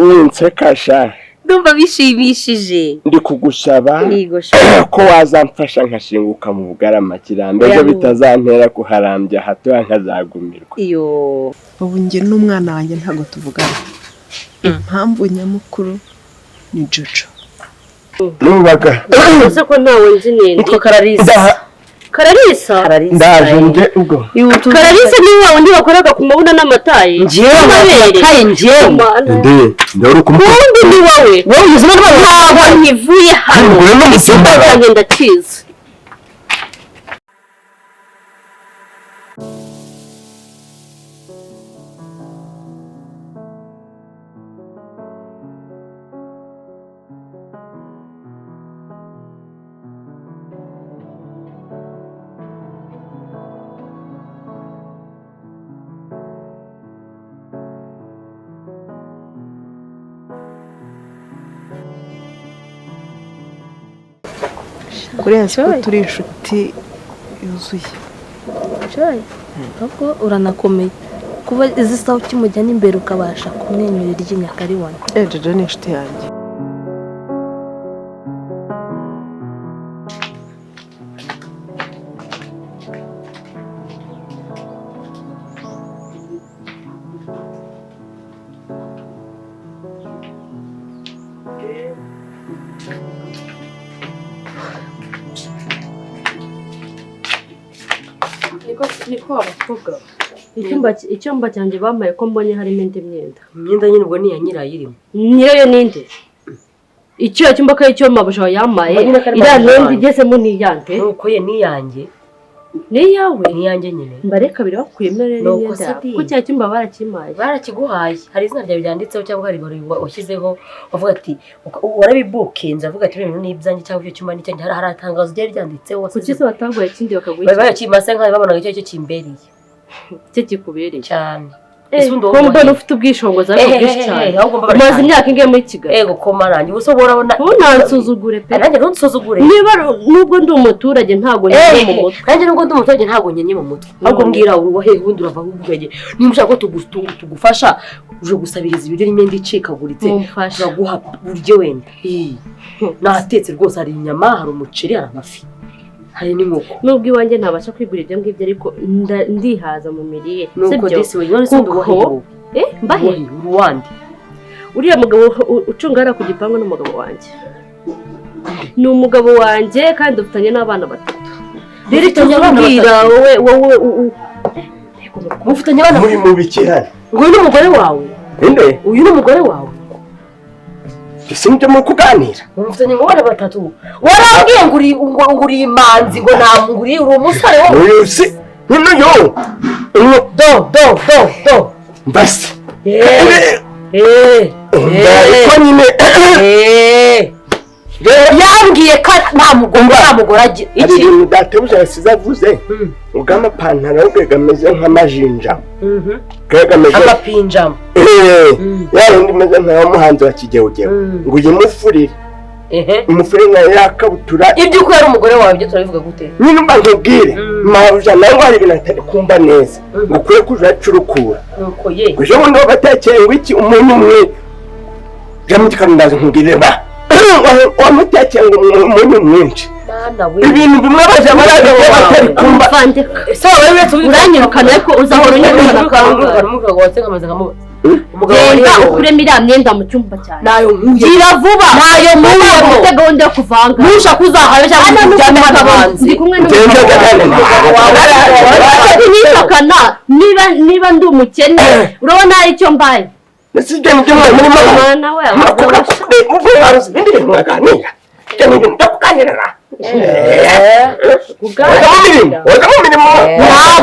Unseka ndumva bishimishije. Ndi kugusaba ko wazamfasha nkashinguka mu Bugarama kirambe byo bitazantera kuharambya hato nkazagumirwa. Iyo ubu nge n'umwana wanjye ntago tuvugana. Impamvu nyamukuru ni Jojo. Nubaga ese ko ntawe nzi ninde Kararisa ndaje nje ubwo Kararisa ni wa wundi wakoraga ku mabuna n'amataye ngiye ndoro kumbundi ni wowe ubuzima bw'abantu ntivuye hano ngenda kiza kuri hasi turi inshuti yuzuye. Joy, ahubwo uranakomeye kuba izi sawa ukimujyana imbere ukabasha kumwenyura iry'inyaka ari wane. Jojo ni inshuti yanjye. niko abakobwa icyumba cyanjye bamaye ko mbonye harimo indi myenda nyine ubwo ni ya nyirayo irimo nyirayo ninde icyo cyumba ko icyo mabusha yamaye ira nende igezemo ni yande nuko ye ni yanjye ni yawe ni yanjye nyine mbareka biri bakwemerera neza ko cya cyumba barakimaye barakiguhaye hari izina ryawe byanditseho cyangwa hari bari washyizeho bavuga ati warabibukinze avuga ati ibintu n'ibyanjye cyangwa icyo cyumba n'icyo hari atangazo ryari ryanditseho kuki se batanguye ikindi bakaguha bayakimase nkaho babonaga icyo kimbereye cyo kikubereye cyane ko mbona ufite ubwishongozi ariko bwinshi cyane umaze imyaka ingahe muri Kigali ego koma nanjye ubuso borabona ntunansuzugure pe nanjye ntunsuzugure niba nubwo ndi umuturage ntago nyenye mu mutwe nanjye nubwo ndi umuturage ntago nyenye mu mutwe ahubwo mbwira uruwahe ubundi urava ubwenge niba ushaka ko tugufasha uje gusabiriza ibiryo n'imyenda icikaguritse turaguha buryo wenda natetse rwose hari inyama hari umuceri hari amafi hari n'inkoko nubwo iwanjye ntabasha kwigura ibyo ngibyo ariko ndihaza mu mirire nuko disi we yone kuko mbahe Rwanda uriya mugabo ucungara ku gipangu n'umugabo wanjye ni umugabo wanjye kandi ufitanye n'abana batatu rero tuzubwira wowe ufitanye abana muri mubikirane ngo uyu n'umugore wawe inde uyu n'umugore wawe sinjye mu kuganira umufitanye ngo bana batatu warambwiye ngo uri imanzi ngo namuguri uri umusore wowe uyu si yo do mbasi ko nyine yambwiye ko nta mugore agira iki ibintu datebuja yasize avuze ubw'amapantaro bwe gameze nk'amajinja amapinjama yayindi imeze nk'amuhanzi wa kigeugeu ngo uyimufurire umufurire nayo yakabutura ibyo uko yari umugore wawe ibyo turabivuga gute nyine mba nkubwire mabuja nawe hari ibintu atari kumva neza ngo ukwiye kuja acurukura nuko ye ejo bundi batekeye ngo iki umuntu umwe jamukana ndaza nkubwire ba wamutekeye ngo umuntu mwinshi ibintu bimwe baje baraje batari kumva so wewe uranyirukana ariko uzahora unyirukana kandi umugabo watse kamaze nkamuba umugabo wari ukurema iriya myenda mu cyumba cyane nayo gira vuba nayo mubo ufite gahunda yo kuvanga ntusha kuzahayo cyangwa kujyana hanze ndi kumwe n'umugabo wawe niba ndi umukene urabona hari icyo mbaye nasije mu cyumba muri mwana we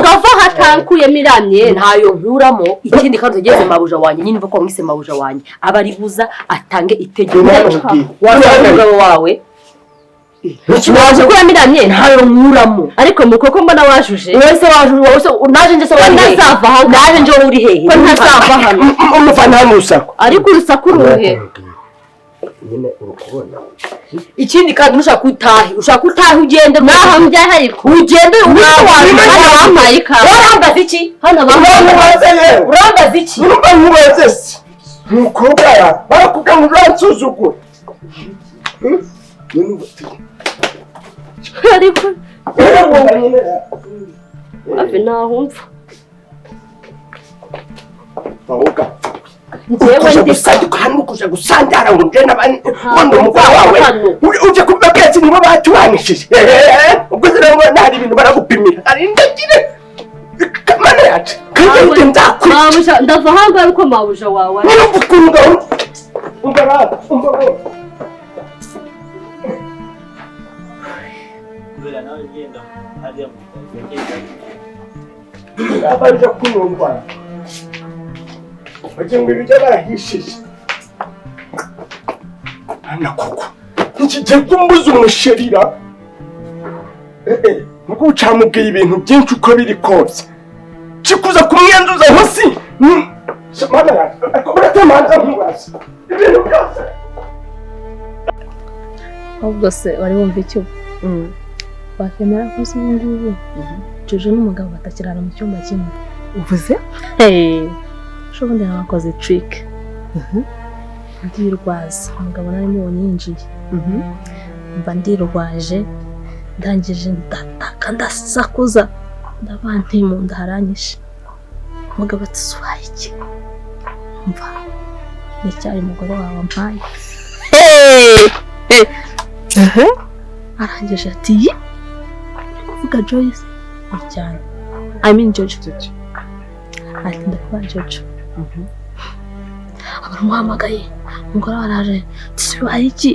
ntabwo hatankuyemo iriya myenda ntayo nkuramo ikindi kandi ugeze mabuja wanjye nyine uva ko mwise mabuja wanjye aba ari buza atange itegeko umugabo wawe waje kuramo iriya myenda ntayo nkuramo ariko mu koko mbona wajuje wese wajuje naje nje saba ntazava hano naje nje uri hehe ko ntazava hano umufana h'urusaku ariko urusaku ruhe nyine urukubona ikindi kandi ushaka utahe ugende naho mbyaye ariko ugende wampaye ikawa urambaza iki hano urambaza iki urambaza iki urumva nkubaze umukobwa barakubwira ngo uransuzugura ariko hafi ntahumva njyewe kuja gusandara ngo nje n'abandi umugore wawe uje kuvuga ko nibo batubanishije ubwo zira ngo ntari ibintu baragupimira ari ndagire kamana yacu kandi mabuja ndava hanga ariko mabuja wawe umva kubera nawe ngenda hariya mu abaje kunumva wagira ngo ibyo barahishije ana koko ntikigiye kumbuza umusherira nuko ucamubwiye ibintu byinshi uko biri kose kikuza kumwenduza hasi mana yacu uratamanza nkubaza ibintu byose ahubwo se wari wumva icyo wakemera ko uzi ubu ngubu Jojo n'umugabo batakirana mu cyumba kimwe uvuze ubundi nabakoze trick ndirwaza umugabo nari mubonye yinjiye mba ndirwaje ndangije ndataka ndasakuza ndabanti mu nda haranyishe umugabo ati suhaye iki mva nicyari umugore wawe mpaye arangije ati ye kuvuga Joyce cyane I mean Jojo ati ndakuba Jojo abamuhamagaye umugore waraje suhaye iki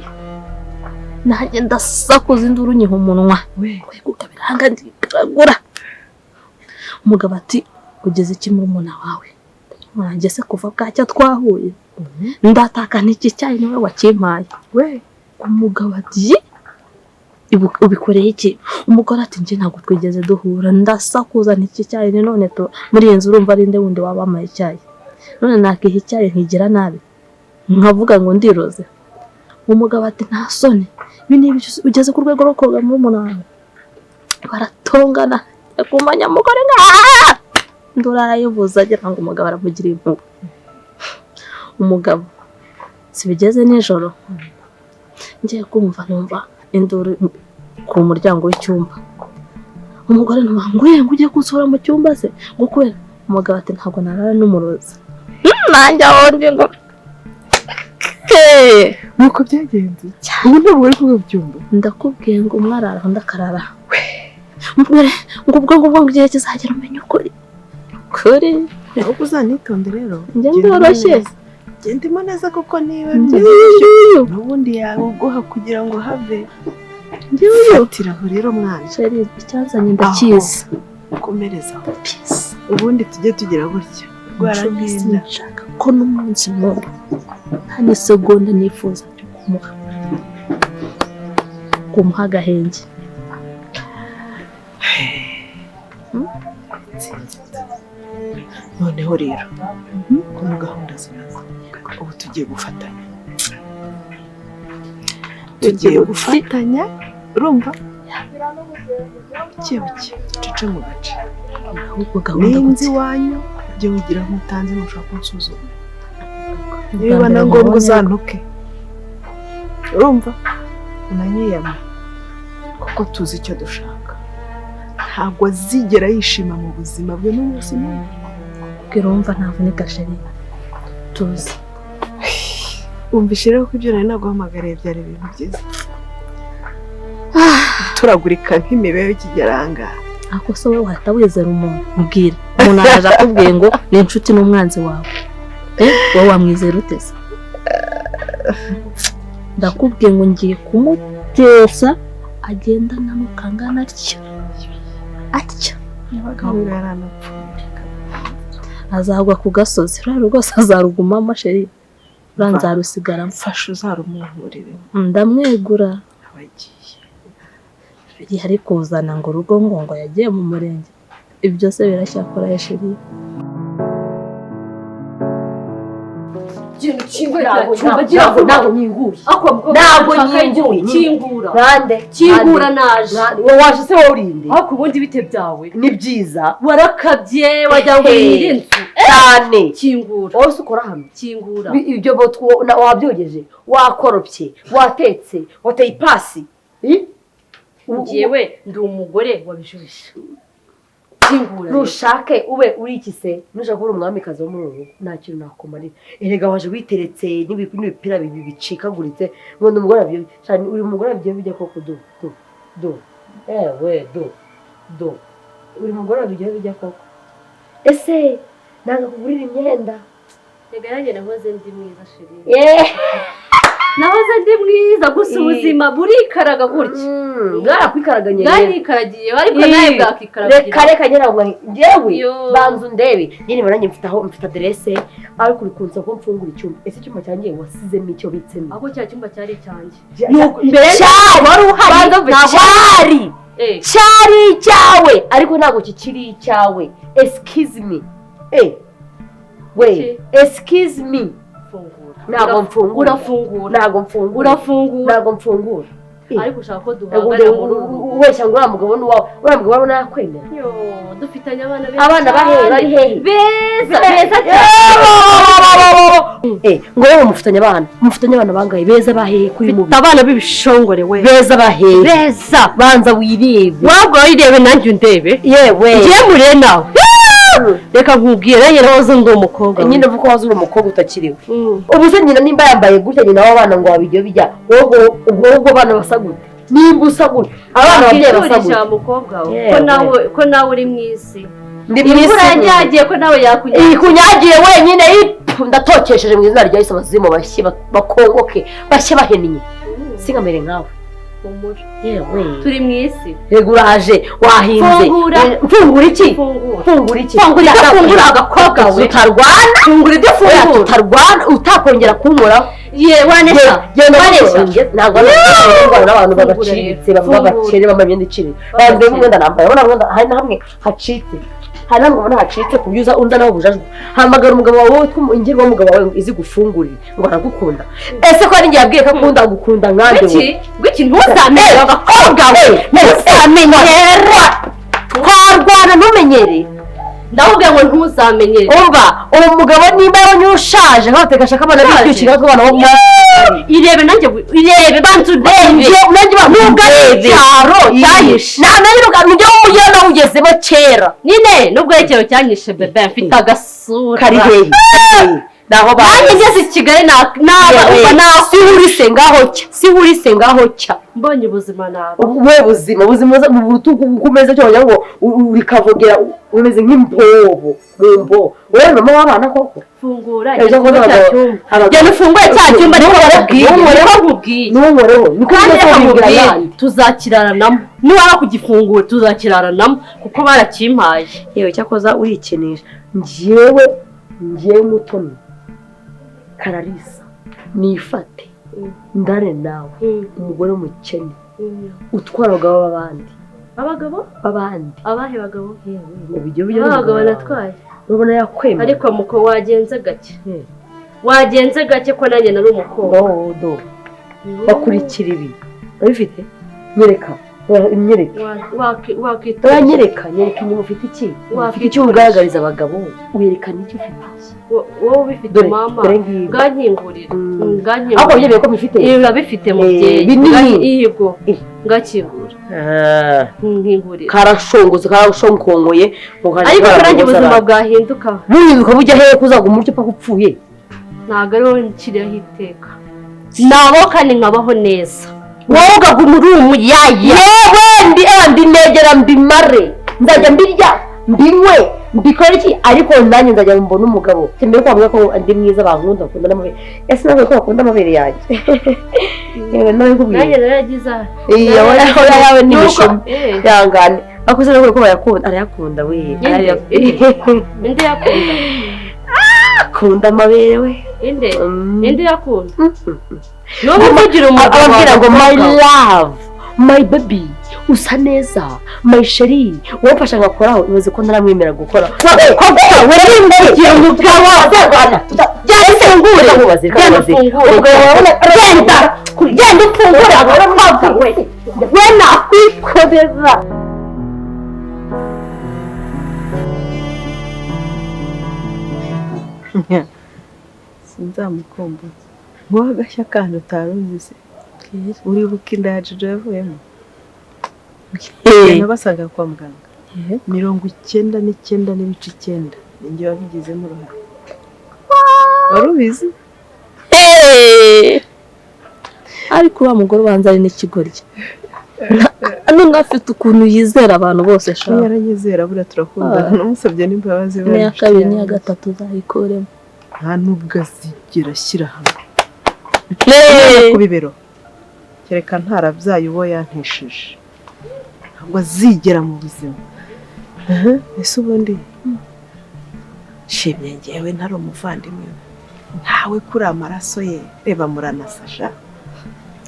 nanjye ndasakuza induru nyiha umunwa kweguka biranga ndigaragura umugabo ati ugeze iki muri umuna wawe mwanjye se kuva bwacya twahuye ndataka n'iki cyayi niwe wakimpaye umugabo ati ubikoreye iki umugore ati nje ntabwo twigeze duhura ndasakuza n'iki cyayi none to muri iyi nzu urumva ari nde wundi wabamaye icyayi none nakiha icyayi nkigira nabi nkavuga ngo ndiroze umugabo ati nta soni ibi ugeze ku rwego rwo koga muri umunani baratongana yakumanya umugore ndura yivuza agira ngo umugabo aramugira impuhwe umugabo sibigeze nijoro ngiye kumva numva induru ku muryango w'icyumba umugore ntubanguye ngo ujye kunsura mu cyumba se ngo kubera umugabo ati ntabwo narara n'umurozi nanjye aho ndi ngo nuko byagenze ubu ntabwo uri kubyumva ndakubwiye ngo umwe arara undi akarara ngo ubwo igihe kizagera umenye ukuri ahubwo uzanitonde rero njye ndoroshye gendemo neza kuko niba byiza n'ubundi yaguha kugira ngo have fatiraho rero mwana icyanzanye ndakizi komereza peace ubundi tujye tugira gutya rwaragenda nshaka ko n'umunsi n'umwe nta n'isegonda nifuza cyo kumuha agahenge noneho rero ko mu gahunda zinaza ubu tugiye gufatanya urumva buke cece mu gace ahubwo gahunda n'inzi wanyu ujye wigira nk'utanzi ntushaka kunsuzuma niba na ngombwa uzantuke urumva unanyiyama kuko tuzi icyo dushaka ntabwo azigera yishima mu buzima bwe n'umunsi n'umwe urumva ntavunika sheri tuzi umvishe rero ko ibyo nari naguhamagariye byari ibintu byiza turagurika nk'imibeho y'ikigeranga ako se wowe wahita wizera umuntu mbwira umuntu araje akubwiye ngo ni inshuti n'umwanzi wawe wowe wamwizera utese ndakubwiye ngo ngiye kumutesa agenda nanuka angana atya n'abagabo yaranapfuye azagwa ku gasozi rero rwose azarugumamo sheri uranzarusigara mfasha uzarumuhurire ndamwegura abagiye ari kuzana ngo urugo ngo yagiye mu murenge ibyo byose biracyakora sheri ikintu kingura ntabwo nyinguye ntabwo nyinguye kingura nande kingura naje waje se wowe urinde ariko ubundi bite byawe ni byiza warakabye wajya ngo yirinze cyane kingura wowe ukora hano kingura ibyo wabyogeje wakoropye watetse wateye ipasi njyewe ndi umugore wabijushe kingura nushake ube uri iki se nushaka uri umwamikazi wo muri ubu nta kintu nakumarira erega waje witeretse n'ibipira bicikaguritse ngo ndi umugore wabyo cyane uri umugore wabyo bijya koko do ewe do uri umugore wabyo bijya koko ese ntabwo kugurira imyenda rega yanjye nahoze ndi mwiza sheri nahoze ndi mwiza gusa ubuzima burikaraga gutya bwarakwikaraganye bwarikaragiye ariko nawe bwakikaragira reka nyirawo njyewe banza undebe nyine nanjye mfite aderese ariko uri kunsa ko mfungura icyumba ese icyumba cyanjye wasizemo icyo bitsemo aho cya cyumba cyari icyanjye mbere wari uhari cyari icyawe ariko ntabwo kikiri icyawe excuse me we excuse me ntabwo mfungura ntabwo mfungura ariko ushaka ko duhangana muri ubu wese ngo uriya mugabo ni uwawe uriya mugabo urabona yakwemera dufitanye abana bari hehe beza ngo wowe mufitanye abana bangaye beza bahehe kuri mubi abana b'ibishongore we beza bahehe beza banza wirebe wabwo wirebe nanjye undebe yewe ngiye muriye nawe reka nkubwire nyine wazo ndi umukobwa nyine vuko wazo uri umukobwa utakiriwe ubu se nyina nimba yambaye gutya nyina w'abana ngo wabijyo bijya ubwo abana basa gute nimba usa gute abana babyeyi basa gute mukobwa ko nawe uri mu isi imvura yanyagiye ko nawe yakunyagiye ikunyagiye wenyine ndatokesheje mu izina rya Yesu abazimu bashye bakongoke bashye bahennye singamere nkawe yewe turi mu isi yego uraje wahinze mfungura iki fungura agakobwa we utarwana fungura ibyo fungura utarwana utakongera kunkoraho wanesha ntabwo n'abantu bagaciriritse bavuga bakere bambaye imyenda iciriritse banze umwenda nambaye urabona hari na hamwe hacitse hari namwe ubona hacitse ku buryo uza nawe bujajwe hamagara umugabo wawe witwa ingirwa umugabo wawe izi gufungurira ngo aragukunda ese ko ari njye yabwiye ko akunda gukunda nkande gwiki ntuzamenye agakobwa we ntuzamenyera twarwana ntumenyere ndabubwira ngo ntuzamenyere umva uwo mugabo nimba yabonye ushaje nkabateka ashaka abana bicyushira ko abana bo irebe nanjye irebe bantu nanjye nubwo ari cyaro cyahishe naniruka nijye umujyi nawe ugezemo kera nyine nubwo ari cyaro cyanyishe bebe mfite agasura kari hehe naho banjye ngeze i Kigali sihurise ngaho cya mbonye ubuzima nabo we buzima mu butugu kumeze cyo ngo urikavogera umeze nk'impobo mumbo wewe mama w'abana koko fungura cyane ufunguye cya cyumba ariko barakubwiye niko tuzakiranamo niwara kugifungura tuzakiranamo kuko barakimpaye yewe cyakoza urikinisha njyewe mutoni Kararisa nifate ndare nawe umugore mukene utwara abagabo b'abandi abahe bagabo abagabo natwaye urabona yakwemera ariko muko wagenze gake ko nanjye nari umukobwa bakurikira ibi urabifite nyereka nyereka inyuma ufite iki ugaragariza abagabo werekana icyo ufite wowe ubifite mama bwankingurira ahubwo byemeye ko bifite biba bifite mu byeyi yego ngakingura nkingurira karashongoye ariko nanjye ubuzima bwahinduka bujya hehe kuzaguma utyo paka upfuye ntabwo ariho nshyiriyeho iteka nabo kandi nkabaho neza wowe ugaguma uri umuyaya yewe ndinegera mbimare nzajya mbirya mbinywe mbikora iki ariko nanjye nzajya mbona umugabo mbere ko bavuga ko ndi mwiza bankunda bakunda n'amabere ese nawe ko bakunda amabere yanjye yewe nawe nkubwiye nanjye naragize yawe n'ibishumi yangane akoze nawe ko bayakunda arayakunda we inde yakunda akunda amabere we inde yakunda n'ubu kugira umugabo ababwira ngo my love my baby usa neza mayisheri wamfasha ngakoraho ibaze ko ntaramwemera gukora wewe nimbagiye umugabo azarwana byafungure genda ufungure abara mwaka we nakwikorera sinzamukumbuza ngo agashya kandi utaruzi uribuka inda ya Jojo yavuyemo nabasanga kwa muganga 99 n'ibice 9 ninjye wabigizemo uruhare warubizi ariko wa mugore ubanza ari n'ikigoryi none afite ukuntu yizera abantu bose shaka yaranyizera bura turakundana namusabye n'imbabazi bari ya kabiri ni ya gatatu zayikoremo nta nubwo azigira ashyira hamwe ku bibero kereka ntarabyaye uwo yantesheje ntabwo azigera mu buzima ese ubundi shimye ngewe ntari umuvandimwe ntawe kuri amaraso ye reba muranasasha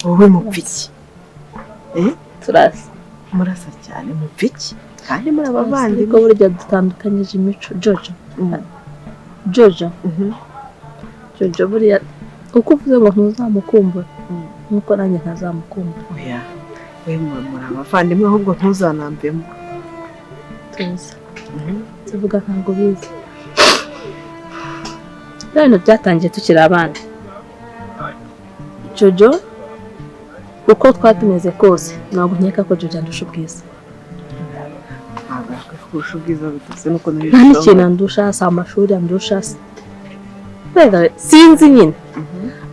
wowe mupfiki turasa murasa cyane mupfiki kandi muri abavandimwe ko burya dutandukanyije imico Jojo Jojo buriya uko uvuze ngo ntuzamukumbura nkuko nanjye ntazamukumbura oya we muri abavandimwe ahubwo ntuzanambemo tuza tuvuga ntabwo bizi rero byatangiye tukiri abana Jojo uko twatumeze kose ntabwo nkeka ko Jojo andusha ubwiza kurusha ubwiza bitose nuko nta n'ikintu andusha si amashuri andusha sinzi nyine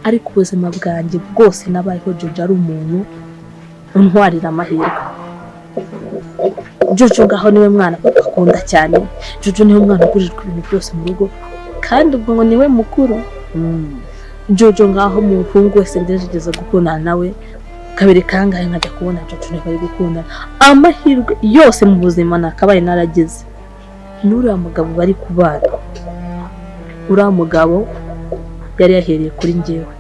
ariko ubuzima bwanjye bwose nabayeho Jojo ari umuntu untwarira amahirwe Jojo ngaho niwe mwana akunda cyane Jojo niwe mwana ugurirwa ibintu byose mu rugo kandi ubwo ngo niwe mukuru Jojo ngaho mu mfungu wese ndegeze gukundana nawe kabiri kangahe nkajya kubona Jojo niwe bari gukundana amahirwe yose mu buzima nakabaye narageze n'uriya mugabo bari kubana uriya mugabo yari yahereye kuri njyewe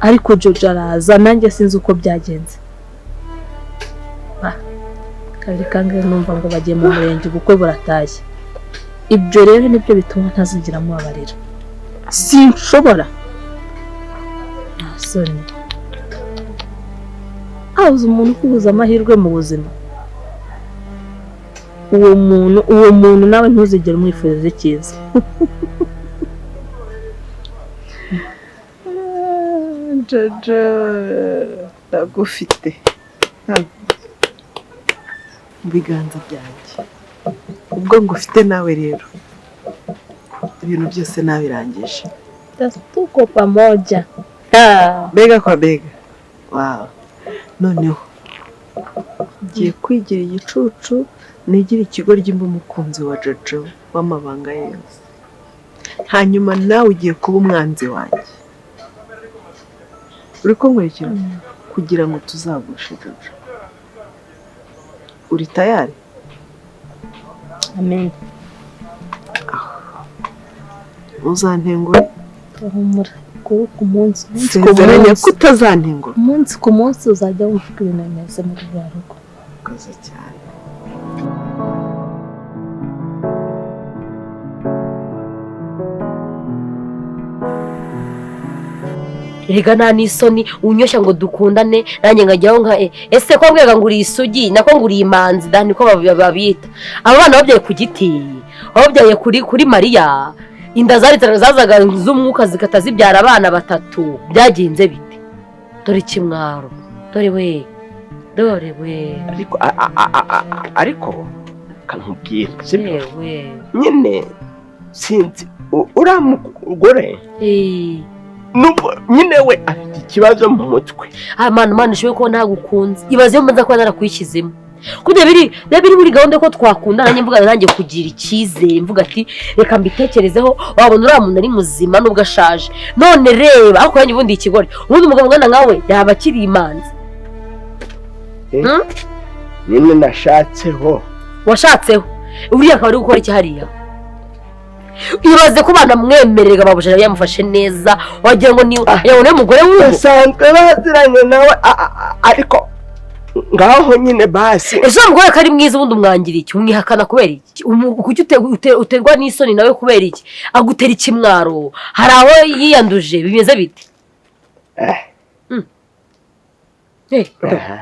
ariko Jojo araza nanjye sinzi uko byagenze kabiri kangahe numva ngo bagiye mu murenge ubukwe buratashye ibyo rero nibyo bituma ntazigira mubabarira sinshobora nasoni abuze umuntu kubuza amahirwe mu buzima uwo muntu nawe ntuzigere umwifuriza icyiza Jojo ndagufite mu biganza byanjye ubwo ngufite nawe rero ibintu byose nabirangije tuko pamoja bega kwa bega wow noneho ngiye kwigira igicucu nigira ikigo ry'imba umukunzi wa Jojo w'amabanga yose hanyuma nawe ugiye kuba umwanzi wanjye uri kunkurikira kugira ngo tuzagushe Jojo uri tayari amen uzantengura humura ku munsi sezeranya ko utazantengura umunsi ku munsi uzajya wumva ibintu bimeze mu rugo koze cyane Erega nta n'isoni unyoshya ngo dukundane nanjye ngajyaho nka ese ko mbwega ngo uri isugi nako ngo uri imanzi dani ko babita abo bana babyaye ku giti babyaye kuri Mariya inda zazaga z'umwuka zikata zibyara abana batatu byagenze bite dore kimwaro dore we ariko kankubwira yewe nyine sinzi uramugore nyine we afite ikibazo mu mutwe mana ishoboye ko ntagukunze ibaze yo mbanza kuba narakwishyizemo kujya biri muri gahunda ko twakundana nanjye mvuga nanjye kugira icyizere mvuga ati reka mbitekerezeho wabona uriya muntu ari muzima nubwo ashaje none reba ariko yanjye ubundi ikigore ubundi umugabo ungana nkawe yaba akiri imanzi nyine nashatseho washatseho uriya akaba ari gukora iki hariya ibaze ko bana mwemererwa babujije yamufashe neza wagira ngo ni yabone umugore usanzwe baziranye nawe ariko ngaho nyine basi ese umugore ko ari mwiza ubundi umwangira iki umwihakana kubera iki kuki uterwa n'isoni nawe kubera iki agutera ikimwaro hari aho yiyanduje bimeze bite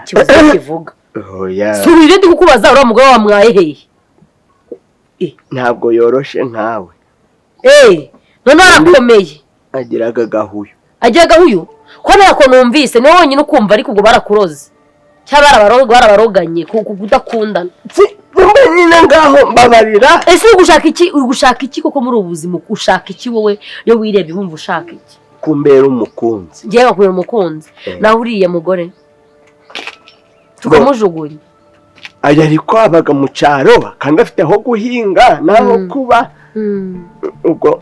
kibazo kivuga subira ndi kukubaza uriya mugore wamwaye hehe ntabwo yoroshe nkawe none arakomeye agiraga gahuyu ko ntako numvise niwe wonyine ukumva ariko ubwo barakuroze cyangwa barabaroganye kudakundana nyine ngaho mbabarira ese uri gushaka iki koko muri ubu buzima ushaka iki wowe iyo wirebye wumva ushaka iki kumbera umukunzi ngiye bakubera umukunzi nawe uriya mugore tukamujugunya ariko abaga mu cyaro kandi afite aho guhinga n'aho kuba ubwo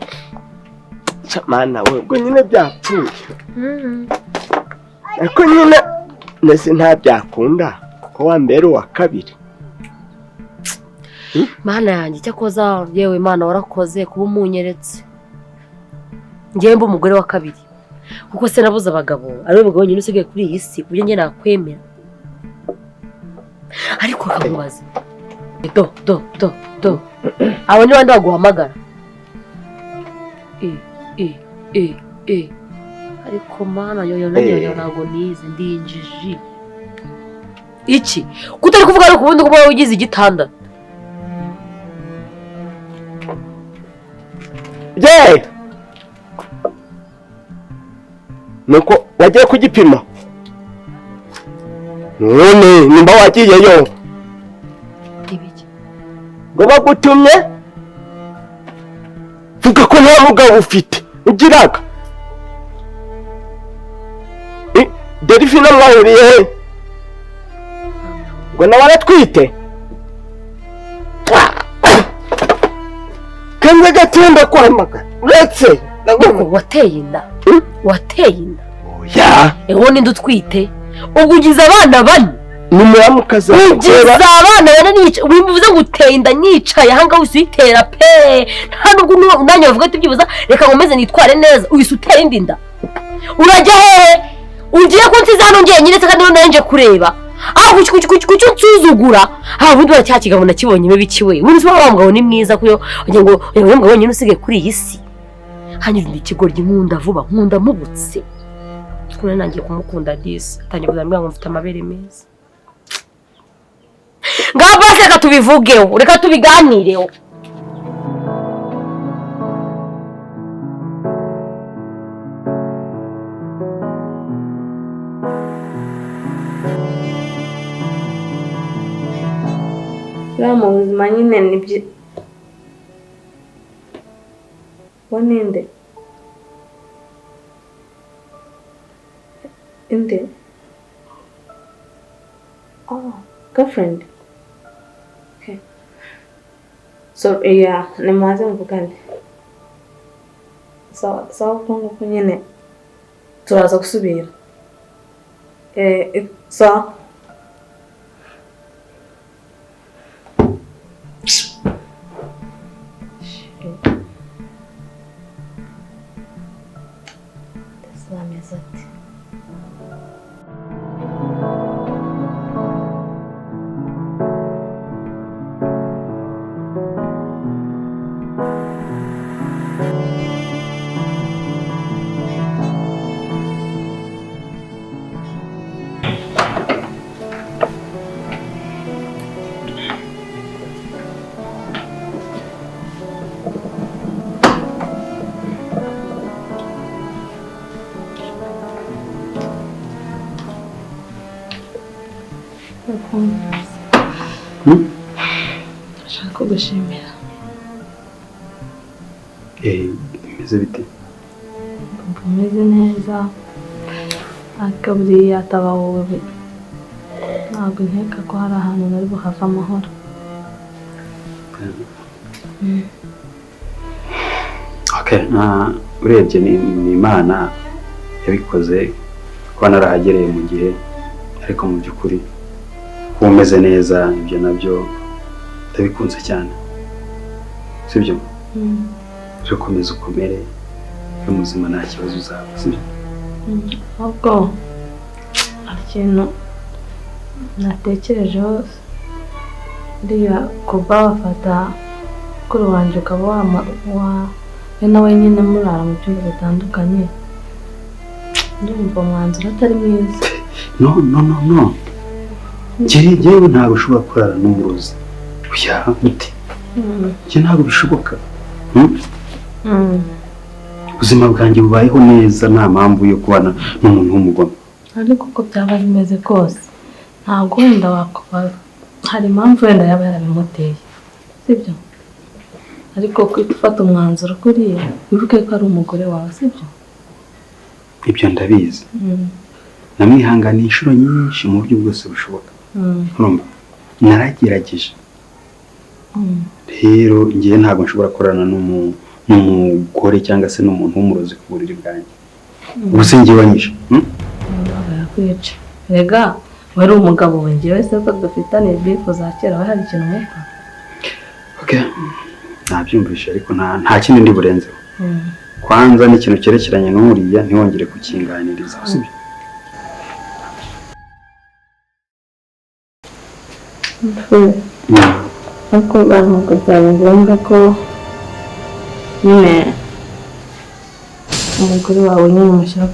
mana we ubwo nyine byapfuye ariko nyine nese nta byakunda kuko wambere uwa kabiri mana yanjye cyakoza yewe mana warakoze kuba umunyeretse ngiye mba umugore wa kabiri kuko se nabuze abagabo ariwe mugabo nyine usigaye kuri iyi si kuburyo njye nakwemera ariko kamubaza do abo ni bandi baguhamagara ariko mana yoyo ntabwo nize ndinjiji iki kutari kuvuga ariko ubundi kuba ugize igitanda nuko wagiye kugipima none nimba wagiyeyo ngo bagutumye vuga ko nta mugabo ufite ugiraga Delphine mwahuriye he ngo nawe aratwite kanze gatinda kwamagana uretse wateye inda oya eho ninde utwite ubwo ugize abana bane ni muramukaza ugize abana bane bivuze ngo uteye inda nyicaye aha ngaho usitera pe nta nubwo nanjye bavuga ati byibuza reka nkomeze nitware neza uhise utera indi nda urajya hehe ugiye ko nsize hano njyenyine se kandi nanje kureba aho kuki unsuzugura ubundi baracyakigabo nakibonyemo bikiwe ubundi wa mugabo ni mwiza kuyo ugira ngo uyu mugabo nyine usigaye kuri iyi si hanyuma ndi ikigoryi nkunda vuba nkunda mubutse kuri nangiye kumukunda disi atangiye kuzambwira ngo mfite amabere meza ngaho bose reka tubivugeho reka tubiganireho mu buzima nyine nibyo ninde inde girlfriend okay so yeah ni mwaze mvugane sawa kunguko nyine turaza gusubira sawa Ashaka gushimira. Bimeze bite? Bimeze neza. Akaburiya ataba wowe. Ntabwo nkeka ko hari ahantu nari buhava amahoro. Okay, urebye ni Imana yabikoze kuba narahagereye mu gihe ariko mu by'ukuri umeze neza ibyo nabyo ndabikunze cyane sibyo cyo komeza ukomere ubuzima nta kibazo uzaba sibyo ahubwo ikintu natekerejeho uriya kuba wafata kuri wanjye ukaba we nawe nyine murara mu byumba bitandukanye, ndumva umwanzuro atari mwiza. no njyewe ntabwo ushobora kurara n'umurozi. Oya ute njye ntabwo bishoboka. Ubuzima bwanjye bubayeho neza nta mpamvu yo kubana n'umuntu w'umugome. Ariko uko byaba bimeze kose ntabwo wenda wakuba hari impamvu wenda yaba yarabimuteye, sibyo? Ariko kwifata umwanzuro kuriya wibuke ko ari umugore wawe, sibyo? Ibyo ndabizi. Namwihanganiye inshuro nyinshi mu buryo bwose bushoboka. Urumva naragerageje. Rero ngiye ntabwo nshobora korana n'umugore cyangwa se n'umuntu w'umurozi ku buriri bwanjye. Ubuse ngiye wanyishe. Yakwica. Rega wari umugabo we, ngewe se ko dufitane bifu za kera, we hari ikintu mupfa. Okay. Nabyumvishe ariko nta kindi ndi burenzeho. Kwanza ni ikintu cyerekeranye n'umuriya ntiwongere kukinganiriza, sibyo? Ariko ntabwo byaba ngombwa ko nyine umugore wawe nyine umushyira